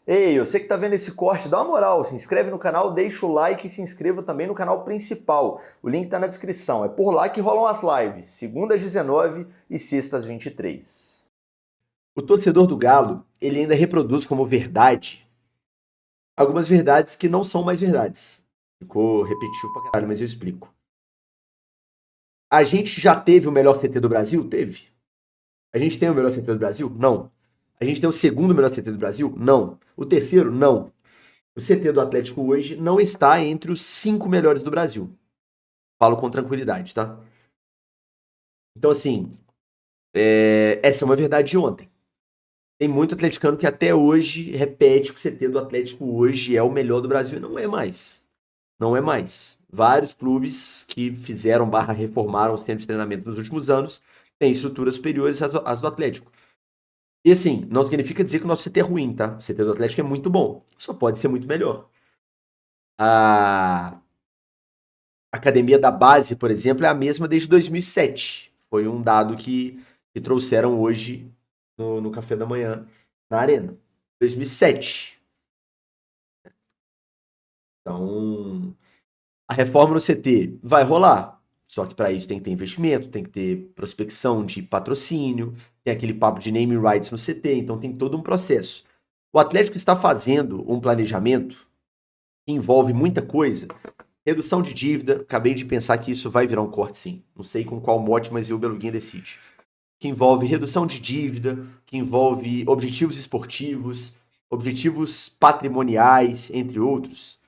Ei, você que tá vendo esse corte, dá uma moral, se inscreve no canal, deixa o like e se inscreva também no canal principal. O link tá na descrição. É por lá que rolam as lives, segundas 19 e sextas 23. O torcedor do Galo, ele ainda reproduz como verdade algumas verdades que não são mais verdades. Ficou repetitivo pra caralho, mas eu explico. A gente já teve o melhor CT do Brasil? Teve. A gente tem o melhor CT do Brasil? Não. A gente tem o segundo melhor CT do Brasil? Não. O terceiro? Não. O CT do Atlético hoje não está entre os 5 melhores do Brasil. Falo com tranquilidade, tá? Então, assim, essa é uma verdade de ontem. Tem muito atleticano que até hoje repete que o CT do Atlético hoje é o melhor do Brasil. Não é mais. Não é mais. Vários clubes que fizeram / reformaram o centro de treinamento nos últimos anos têm estruturas superiores às do Atlético. E assim, não significa dizer que o nosso CT é ruim, tá? O CT do Atlético é muito bom. Só pode ser muito melhor. A academia da base, por exemplo, é a mesma desde 2007. Foi um dado que trouxeram hoje no café da manhã na Arena. 2007. Então, a reforma no CT vai rolar. Só que para isso tem que ter investimento, tem que ter prospecção de patrocínio, tem aquele papo de naming rights no CT, então tem todo um processo. O Atlético está fazendo um planejamento que envolve muita coisa. Redução de dívida, acabei de pensar que isso vai virar um corte sim. Não sei com qual mote, mas o Beluguinha decide. Que envolve redução de dívida, que envolve objetivos esportivos, objetivos patrimoniais, entre outros.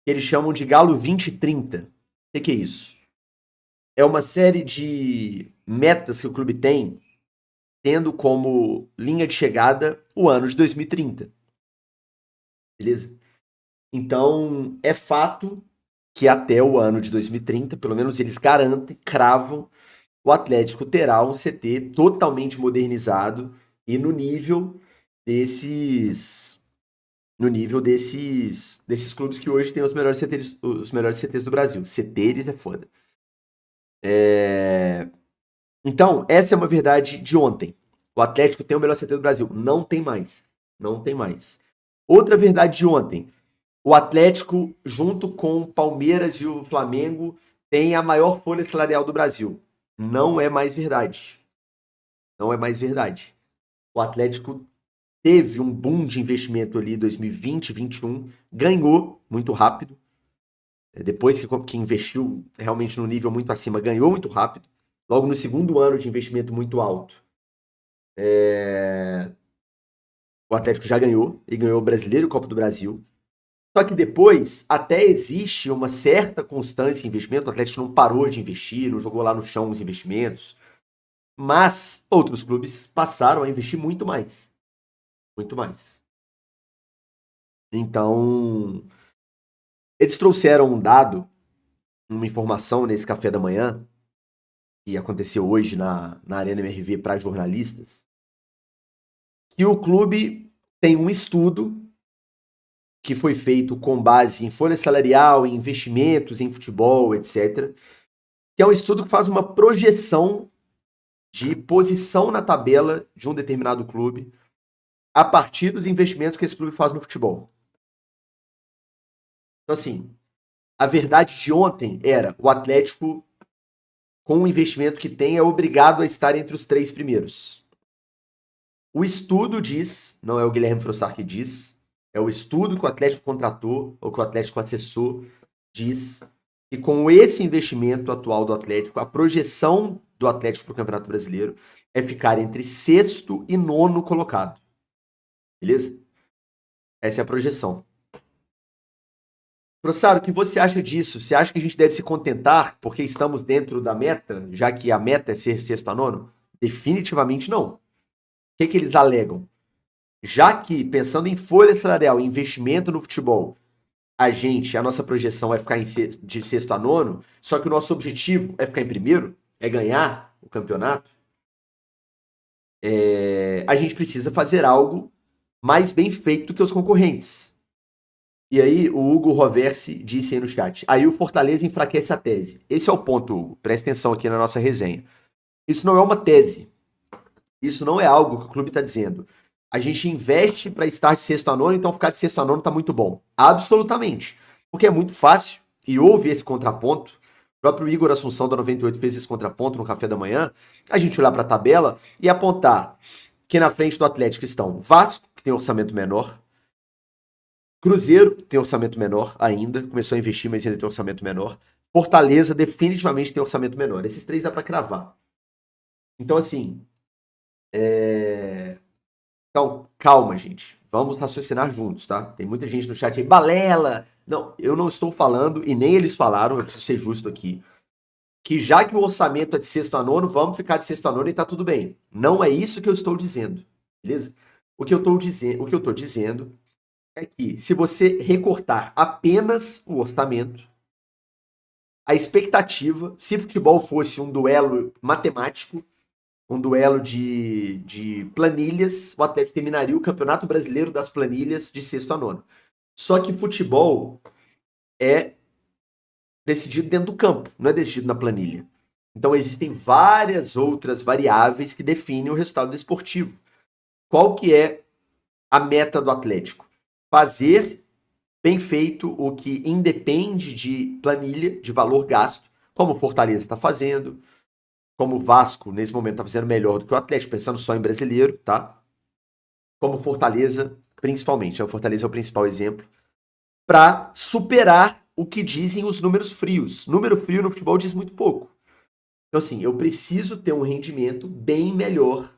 Que eles chamam de Galo 2030. O que é isso? É uma série de metas que o clube tem, tendo como linha de chegada o ano de 2030. Beleza? Então, é fato que até o ano de 2030, pelo menos eles garantem, cravam, o Atlético terá um CT totalmente modernizado e no nível desses clubes que hoje têm os melhores CTs do Brasil. CTs é foda. Então, essa é uma verdade de ontem. O Atlético tem o melhor CT do Brasil. Não tem mais. Não tem mais. Outra verdade de ontem. O Atlético, junto com o Palmeiras e o Flamengo, tem a maior folha salarial do Brasil. Não é mais verdade. Não é mais verdade. O Atlético teve um boom de investimento ali em 2020, 2021, ganhou muito rápido. Depois que investiu realmente num nível muito acima, ganhou muito rápido. Logo no segundo ano de investimento muito alto, o Atlético já ganhou. E ganhou o Brasileiro e o Copa do Brasil. Só que depois até existe uma certa constância em investimento. O Atlético não parou de investir, não jogou lá no chão os investimentos. Mas outros clubes passaram a investir muito mais. Muito mais. Então, eles trouxeram um dado, uma informação nesse café da manhã, que aconteceu hoje na Arena MRV para jornalistas, que o clube tem um estudo que foi feito com base em folha salarial, em investimentos, em futebol, etc. Que é um estudo que faz uma projeção de posição na tabela de um determinado clube a partir dos investimentos que esse clube faz no futebol. Então, assim, a verdade de ontem era o Atlético, com o investimento que tem, é obrigado a estar entre os 3 primeiros. O estudo diz, não é o Guilherme Frossard que diz, é o estudo que o Atlético contratou, ou que o Atlético acessou, diz que com esse investimento atual do Atlético, a projeção do Atlético para o Campeonato Brasileiro é ficar entre 6º e 9º colocado. Beleza? Essa é a projeção. Frossard, o que você acha disso? Você acha que a gente deve se contentar porque estamos dentro da meta, já que a meta é ser 6º a 9º? Definitivamente não. O que eles alegam? Já que, pensando em folha salarial e investimento no futebol, a nossa projeção é ficar de 6º a 9º, só que o nosso objetivo é ficar em primeiro, é ganhar o campeonato, a gente precisa fazer algo mais bem feito do que os concorrentes. E aí o Hugo Roversi disse aí no chat, aí o Fortaleza enfraquece a tese. Esse é o ponto, Hugo. Presta atenção aqui na nossa resenha. Isso não é uma tese. Isso não é algo que o clube está dizendo. a gente investe para estar de sexto a nono, então ficar de sexto a nono tá muito bom. Absolutamente. Porque é muito fácil, e houve esse contraponto, o próprio Igor Assunção da 98 fez esse contraponto no café da manhã, a gente olhar para a tabela e apontar que na frente do Atlético estão Vasco, que tem orçamento menor, Cruzeiro tem orçamento menor ainda, começou a investir, mas ainda tem orçamento menor, Fortaleza definitivamente tem orçamento menor. Esses três dá para cravar. Então, assim, Então, calma, gente. Vamos raciocinar juntos, tá? Tem muita gente no chat aí, balela! Não, eu não estou falando, e nem eles falaram, eu preciso ser justo aqui, que já que o orçamento é de sexto a nono, vamos ficar de sexto a nono e tá tudo bem. Não é isso que eu estou dizendo, beleza? O que eu estou dizendo é que se você recortar apenas o orçamento, a expectativa, se futebol fosse um duelo matemático, um duelo de planilhas, o Atlético terminaria o Campeonato Brasileiro das Planilhas de sexto a nono. Só que futebol é decidido dentro do campo, não é decidido na planilha. Então existem várias outras variáveis que definem o resultado desportivo. Qual que é a meta do Atlético? Fazer bem feito o que independe de planilha, de valor gasto, como o Fortaleza está fazendo, como o Vasco, nesse momento, está fazendo melhor do que o Atlético, pensando só em brasileiro, tá? Como o Fortaleza, principalmente. O Fortaleza é o principal exemplo. Para superar o que dizem os números frios. Número frio no futebol diz muito pouco. Então, assim, eu preciso ter um rendimento bem melhor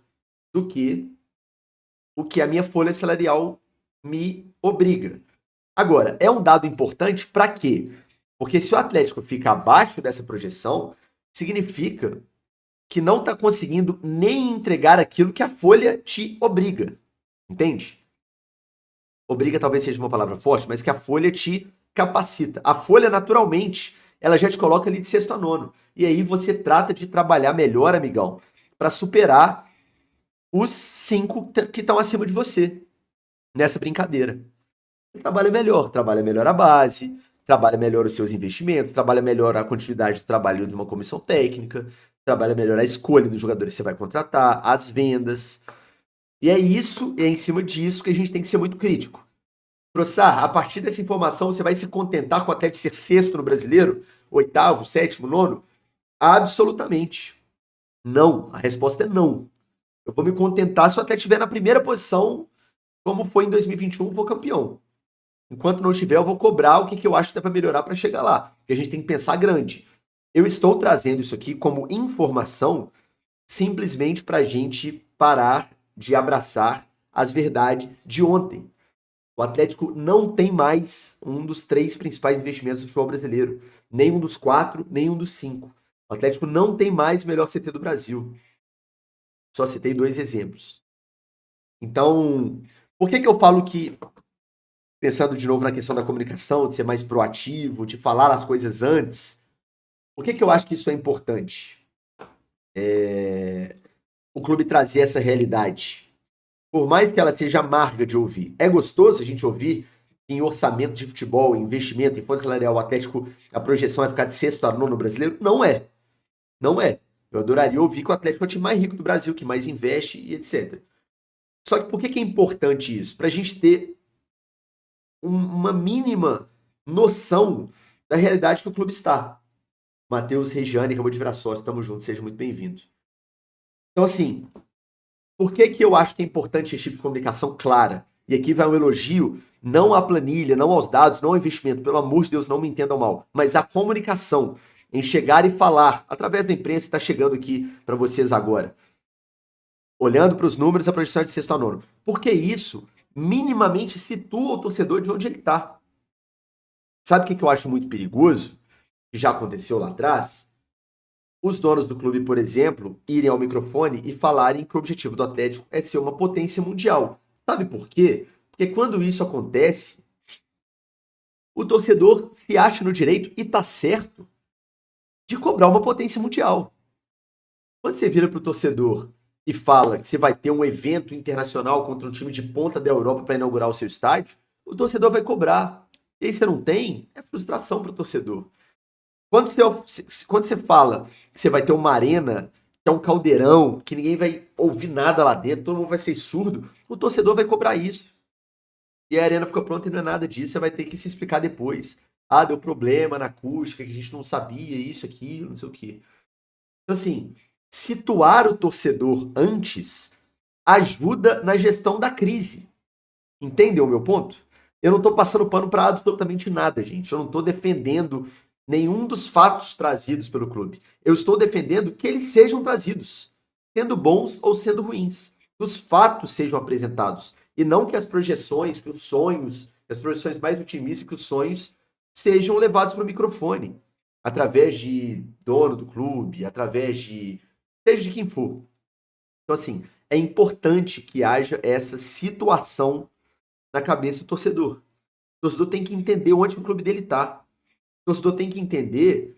do que o que a minha folha salarial me obriga. Agora, é um dado importante para quê? Porque se o Atlético fica abaixo dessa projeção, significa que não está conseguindo nem entregar aquilo que a folha te obriga. Entende? Obriga talvez seja uma palavra forte, mas que a folha te capacita. A folha, naturalmente, ela já te coloca ali de sexto a nono. E aí você trata de trabalhar melhor, amigão, para superar os 5 que estão acima de você nessa brincadeira. Você trabalha melhor a base, trabalha melhor os seus investimentos, trabalha melhor a continuidade do trabalho de uma comissão técnica, trabalha melhor a escolha dos jogadores que você vai contratar, as vendas. E é isso, é em cima disso que a gente tem que ser muito crítico. Prossar, a partir dessa informação, você vai se contentar com o Atlético ser sexto no brasileiro? Oitavo, sétimo, nono? Absolutamente. Não. A resposta é não. Eu vou me contentar se o Atlético estiver na primeira posição, como foi em 2021, for campeão. Enquanto não estiver, eu vou cobrar o que eu acho que dá para melhorar para chegar lá. Porque a gente tem que pensar grande. Eu estou trazendo isso aqui como informação simplesmente para a gente parar de abraçar as verdades de ontem. O Atlético não tem mais um dos 3 principais investimentos do futebol brasileiro. Nem um dos 4, nem um dos 5. O Atlético não tem mais o melhor CT do Brasil. Só citei 2 exemplos. Então, por que eu falo que, pensando de novo na questão da comunicação, de ser mais proativo, de falar as coisas antes, por que eu acho que isso é importante? O clube trazer essa realidade. Por mais que ela seja amarga de ouvir. É gostoso a gente ouvir em orçamento de futebol, em investimento, em folha salarial, o Atlético, a projeção é ficar de sexto a nono brasileiro? Não é. Não é. Eu adoraria ouvir que o Atlético é o time mais rico do Brasil, que mais investe e etc. Só que por que é importante isso? Para a gente ter uma mínima noção da realidade que o clube está. Matheus Regiane, acabou de virar sócio, tamo junto, seja muito bem-vindo. Então, assim, por que eu acho que é importante esse tipo de comunicação clara? E aqui vai um elogio, não à planilha, não aos dados, não ao investimento, pelo amor de Deus, não me entendam mal, mas à comunicação, em chegar e falar, através da imprensa que está chegando aqui para vocês agora. Olhando para os números, a projeção é de sexto a nono. Porque isso minimamente situa o torcedor de onde ele está. Sabe o que eu acho muito perigoso? Que já aconteceu lá atrás? Os donos do clube, por exemplo, irem ao microfone e falarem que o objetivo do Atlético é ser uma potência mundial. Sabe por quê? Porque quando isso acontece, o torcedor se acha no direito, e tá certo, de cobrar uma potência mundial. Quando você vira pro torcedor e fala que você vai ter um evento internacional contra um time de ponta da Europa para inaugurar o seu estádio, o torcedor vai cobrar. E aí você não tem, é frustração pro torcedor. Quando você fala que você vai ter uma arena que é um caldeirão, que ninguém vai ouvir nada lá dentro, todo mundo vai ser surdo, o torcedor vai cobrar isso. E a arena fica pronta e não é nada disso, você vai ter que se explicar depois. Ah, deu problema na acústica, que a gente não sabia, isso, aquilo, não sei o quê. Então, assim, situar o torcedor antes ajuda na gestão da crise. Entendeu o meu ponto? Eu não estou passando pano para absolutamente nada, gente. Eu não estou defendendo nenhum dos fatos trazidos pelo clube. Eu estou defendendo que eles sejam trazidos, sendo bons ou sendo ruins. Que os fatos sejam apresentados. E não que as projeções, que os sonhos, que as projeções mais otimistas, que os sonhos sejam levados para o microfone. Através de dono do clube, através de seja de quem for. Então, assim, é importante que haja essa situação na cabeça do torcedor. O torcedor tem que entender onde o clube dele está. O torcedor tem que entender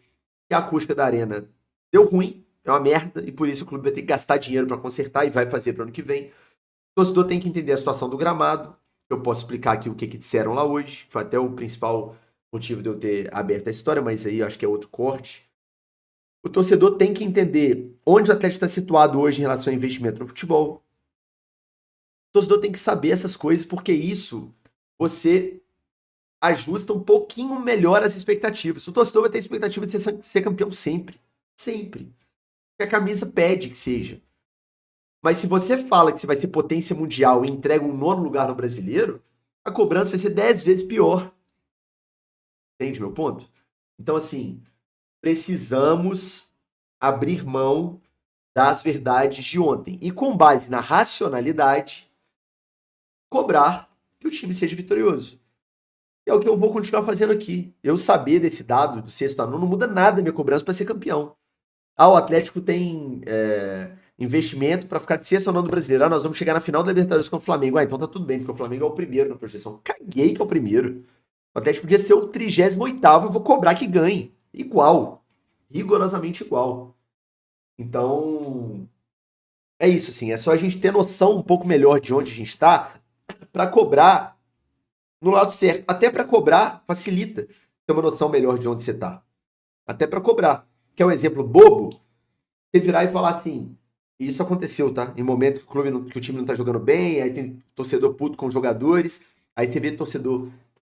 que a acústica da arena deu ruim, é uma merda, e por isso o clube vai ter que gastar dinheiro para consertar e vai fazer para o ano que vem. O torcedor tem que entender a situação do gramado. Eu posso explicar aqui o que disseram lá hoje. Foi até o principal motivo de eu ter aberto a história, mas aí eu acho que é outro corte. O torcedor tem que entender onde o Atlético está situado hoje em relação ao investimento no futebol. O torcedor tem que saber essas coisas, porque isso você ajusta um pouquinho melhor as expectativas. O torcedor vai ter a expectativa de ser campeão sempre. Sempre. Que a camisa pede que seja. Mas se você fala que você vai ser potência mundial e entrega um 9º lugar no brasileiro, a cobrança vai ser 10 vezes pior. Entende meu ponto? Então, assim, precisamos abrir mão das verdades de ontem. E com base na racionalidade, cobrar que o time seja vitorioso. É o que eu vou continuar fazendo aqui. Eu saber desse dado do sexto a nono não muda nada a minha cobrança para ser campeão. Ah, o Atlético tem investimento para ficar de sexto a nono do brasileiro. Ah, nós vamos chegar na final da Libertadores com o Flamengo. Ah, então tá tudo bem, porque o Flamengo é o primeiro na projeção. Caguei que é o primeiro. O Atlético podia ser o 38º, eu vou cobrar que ganhe. Igual. Rigorosamente igual. Então, é isso, assim. É só a gente ter noção um pouco melhor de onde a gente está para cobrar no lado certo. Até para cobrar facilita ter uma noção melhor de onde você está. Até para cobrar. Que é um exemplo bobo, você virar e falar assim, e isso aconteceu, tá? Em momento que que o time não tá jogando bem, aí tem torcedor puto com os jogadores, aí você vê torcedor,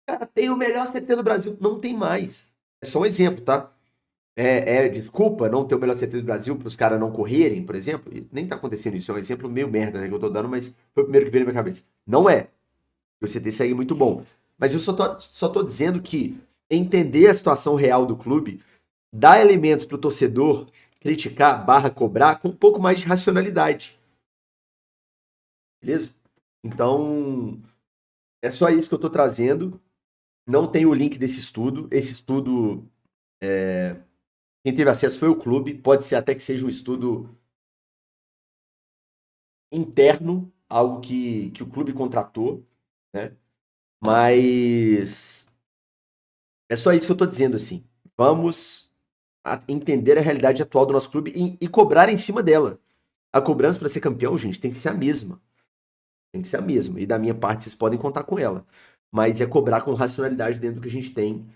cara, tem o melhor CT do Brasil. Não tem mais. É só um exemplo, tá? Desculpa não ter o melhor CT do Brasil para os caras não correrem, por exemplo. E nem tá acontecendo isso, é um exemplo meio merda, né, que eu tô dando, mas foi o primeiro que veio na minha cabeça. Não é. O CT segue muito bom. Mas eu só tô dizendo que entender a situação real do clube dá elementos pro torcedor criticar, cobrar com um pouco mais de racionalidade. Beleza? Então, é só isso que eu tô trazendo. Não tem o link desse estudo. Esse estudo, quem teve acesso foi o clube. Pode ser até que seja um estudo interno, algo que o clube contratou, né? Mas é só isso que eu tô dizendo, assim. Vamos entender a realidade atual do nosso clube e cobrar em cima dela. A cobrança para ser campeão, gente, tem que ser a mesma. Tem que ser a mesma. E da minha parte, vocês podem contar com ela. Mas é cobrar com racionalidade dentro do que a gente tem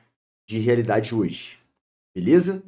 de realidade hoje. Beleza?